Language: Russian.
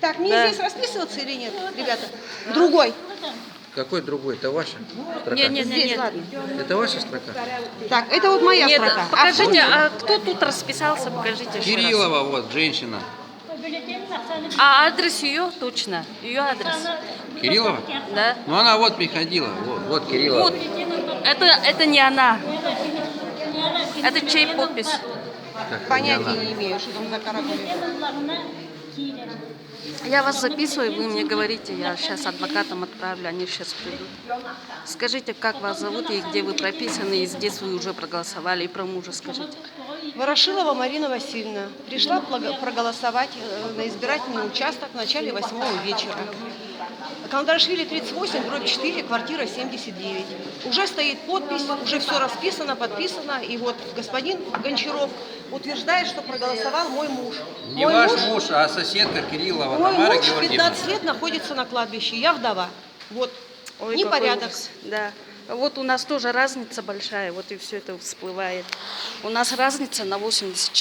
Так, мне Да. здесь расписываться или нет, ребята? Другой. Какой другой? Это ваша строка? Здесь, ладно. Это ваша строка? Так, это вот моя Нет, строка. покажите, а кто тут расписался, покажите еще раз. Кириллова, вот, женщина. А адрес ее точно? Ее адрес? Кириллова? Да. Ну она вот приходила, вот Кириллова. Вот, это не она. Это чей подпись? Так, Понятия не имею, что там за каракули. Я вас записываю, вы мне говорите, я сейчас адвокатам отправлю, они сейчас придут. Скажите, как вас зовут и где вы прописаны, и здесь вы уже проголосовали, и про мужа скажите. Ворошилова Марина Васильевна пришла проголосовать на избирательный участок в начале 8 вечера. Кандарашвили 38, дробь 4, квартира 79. Уже стоит подпись, уже все расписано, подписано. И вот господин Гончаров утверждает, что проголосовал мой муж. Не ваш муж, а соседка Кириллова, Мой Тамара муж Георгиевна. 15 лет находится на кладбище, я вдова. Вот, Ой, какой непорядок. ужас. Да. Вот у нас тоже разница большая, вот и все это всплывает. У нас разница на 80